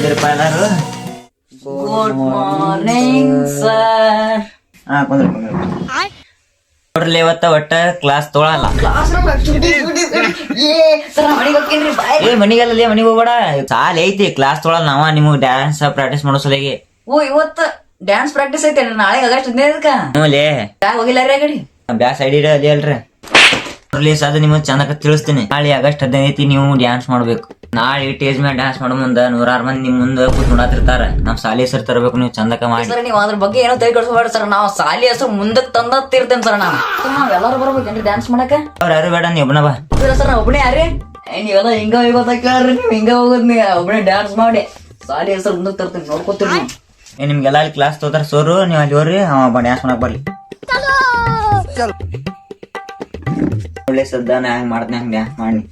ಬಂದಿರಪ್ಪ ಎಲ್ಲಾರು. Good morning sir. ಹಾ ಕುಂದ್ರಿ ನೋಡ್ರಿ ಇವತ್ತ ಒಟ್ಟ ಕ್ಲಾಸ್ ತೊಗೊಳಲ್ಲ. ಏ ಮನಿಗಲ್ಲ ಮನಿಗ್ ಹೋಗ್ಬೇಡ, ಸಾಲ ಐತಿ ಕ್ಲಾಸ್ ತೊಗೊಳಲ್ಲ. ನಾವ ನಿಮ್ಗೆ ಡ್ಯಾನ್ಸ್ ಪ್ರಾಕ್ಟೀಸ್ ಮಾಡೋ ಸಲಿಗೆ. ಓ ಇವತ್ತು ಡ್ಯಾನ್ಸ್ ಪ್ರಾಕ್ಟೀಸ್ ಐತೆ ನಾಳೆ ಆಗಸ್ಟ್ 15ಕ್ಕ. ನೋಲೇ ಹೋಗಿಲ್ಲ ರೀ ಗಡಿ ಬ್ಯಾಸ್ ಐಡಿ ಅದೇ ಅಲ್ರಿ. ಅದು ನಿಮ್ಗೆ ಚಂದಕ ತಿಳಿಸ್ತೀನಿ. ನಾಳೆ ಆಗಸ್ಟ್ 15 ನೀವು ಡ್ಯಾನ್ಸ್ ಮಾಡ್ಬೇಕು. ನಾಳೆ ಟೇಜ್ ಮೇಲೆ ಡ್ಯಾನ್ಸ್ ಮಾಡೋ ಮುಂದ 100 ಮಂದಿ ನಿಮ್ ಮುಂದೆ ಕೂತ್ ನೋಡಾತಿರ್ತಾರ. ನಮ್ ಸಾಲಿ ಹೆಸರು ತರಬೇಕು, ನೀವು ಚಂದಕ ಮಾಡಿ. ಸರ್ ನೀವು ಅದ್ರ ಬಗ್ಗೆ ಏನೋ ತಲೆ ಕೆಡಿಸ್ಬೇಡ ಸರ್. ನಾವು ಸಾಲಿ ಹೆಸರು ಮುಂದಕ್ಕೆ ತಂದಿರ್ತೇನೆ ಸರ್. ನಾವ್ ಎಲ್ಲಾರು ಬರ್ಬೇಕೇನ್ರಿ ಡ್ಯಾನ್ಸ್ ಮಾಡಕ? ಅವ್ರ ಯಾರು ಬೇಡ, ನೀ ಒಬ್ಬನ ಬಾ. ಸರ್ ನಾ ಒಬ್ಬನೇ ಯಾರೇ ನೀವೆಲ್ಲ ಹಿಂಗ ಹೋಗೋದ ಕೇಳ್ರಿ. ನೀವು ಹಿಂಗ ಹೋಗೋದ್ ನೀ ಒಬ್ಬನೇ ಡ್ಯಾನ್ಸ್ ಮಾಡಿ ಸಾಲಿ ಹೆಸರು ಮುಂದಕ್ಕೆ ತರ್ತೀನಿ, ನೋಡ್ಕೊತೀರಿ. ನಿಮ್ಗೆಲ್ಲ ಅಲ್ಲಿ ಕ್ಲಾಸ್ ತೋತಾರ ಸೋರು, ನೀವು ಅಲ್ಲಿ ಹೋಗ್ರಿ. ಡ್ಯಾನ್ಸ್ ಮಾಡಕ್ ಬರ್ಲಿ. ಒಳ್ಳೆ ಸದ್ದಾನ ಹ್ಯಾಂಗ ಮಾಡ್ತೀನಿ, ಹಂಗ ಡ್ಯಾನ್ಸ್ ಮಾಡಿ.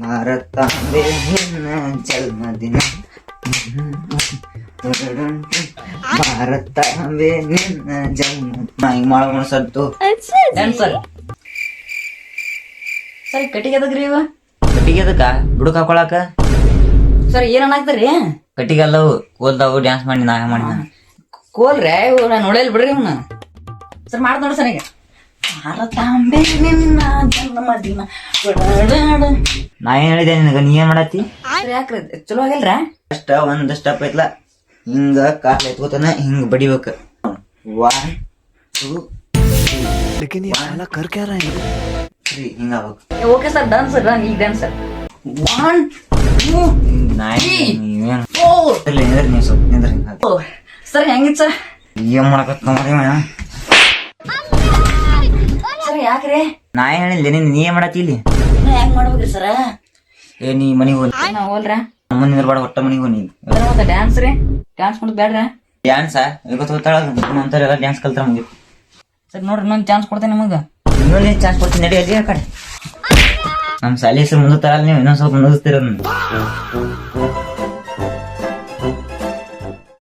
ಭಾರತಾಂಬೆ ನಿನ್ನ ಜನ್ಮದಿನ, ಭಾರತಾಂಬೆ ನಿನ್ನ ಜನ್ಮ. ಹಿಂಗ್ ಮಾಡೋಣ ಸತ್ತು ಡ್ಯಾನ್ಸ್ ಸರ್. ಸರ್ ಕಟ್ಟಿಗೆ ಅದಕ್ರಿ ಇವ ಕಟ್ಟಿಗೆ ಅದಕ್ಕ ಬುಡಕ್ ಹಾಕೊಳಕ. ಸರ್ ಏನ್ ಅನ್ನಾಗ್ತಾರಿ? ಕಟ್ಟಿಗೆ ಅಲ್ಲವು ಕೋಲ್ದಾವು. ಡ್ಯಾನ್ಸ್ ಮಾಡಿ ನಾ ಮಾಡಿ ಕೋಲ್ರಿ ಇವ್ ನಾ ನೋಡಲ್ ಬಿಡ್ರಿ ಇವ್ನ. ಸರ್ ಮಾಡ್ದ ನೋಡಿ ಸರ್. ಈಗ ಭಾರತಾಂಬೆ ನಿನ್ನ ಜನ್ಮದಿನ. ನಾ ಏನ್ ಹೇಳಿದೆ ನಿನಗ, ನೀ ಏನ್ ಮಾಡತ್ತಿ? ಯಾಕ್ರಿ ಚಲೋ ಆಗಿಲ್ರ? ಅಷ್ಟ ಒಂದ್ ಸ್ಟೆಪ್ ಐತ್ಲ, ಹಿಂಗ ಕಾಲ್ ಎತ್ಕೋತಾನ ಹಿಂಗ ಬಡಿಬೇಕ. 1 2 3 ಹಿಂಗ ಆಗ್ಬೇಕು. Okay sir done sir. ಈಗ ಡನ್ ಸರ್. 1 2 ನೀವೇನ್ 4 ನೀವು ಸ್ವಲ್ಪ ನಿಂದ್ರ ಹಿಂಗ ಸರ್. ಹೆಂಗಿತ್ ಸರ್? ಏನ್ ಮಾಡಕತ್ ನೋಡಿ. ಸರ್ ಯಾಕ್ರಿ? ನಾ ಏನ್ ಹೇಳಿಲ್ಲ, ನೀ ಏನ್ ಮಾಡತ್ತಿ ಇಲ್ಲಿ? ಹೆಂಗ್ ಮಾಡ್ಬೇಕ್ರಿ ಸರ್? ಏ ನೀ ಮನಿಗ್ ಹೋಗಿ ನಾ ಹೋಲ್ರ ನಮ್ಮ ನಿಂದ್ರಬೇಡ, ಒಟ್ಟ ಮನಿಗ್ ಹೋಗಿ. ಮತ್ತೆ ಡ್ಯಾನ್ಸ್ ರೀ, ಡ್ಯಾನ್ಸ್ ಮಾಡೋದು ಬೇಡ್ರ? ಡ್ಯಾನ್ಸ ಇವತ್ತು ಗೊತ್ತಾಳ ಅಂತಾರೆಲ್ಲ ಡ್ಯಾನ್ಸ್ ಕಲ್ತಾರ ಮುಗಿ. ಸರ್ ನೋಡ್ರಿ ಇನ್ನೊಂದು ಚಾನ್ಸ್ ಕೊಡ್ತೇನೆ ನಿಮಗೆ. ಇನ್ನೊಂದು ಚಾನ್ಸ್ ಕೊಡ್ತೀನಿ ನಡಿ ಅಲ್ಲಿ ಆ ಕಡೆ. ನಮ್ಮ ಶಾಲೆ ಹೆಸರು ಮುಂದೆ ತರಲ್ಲ, ನೀವು ಇನ್ನೊಂದ್ ಸ್ವಲ್ಪ ಮುಂದಿಸ್ತೀರ.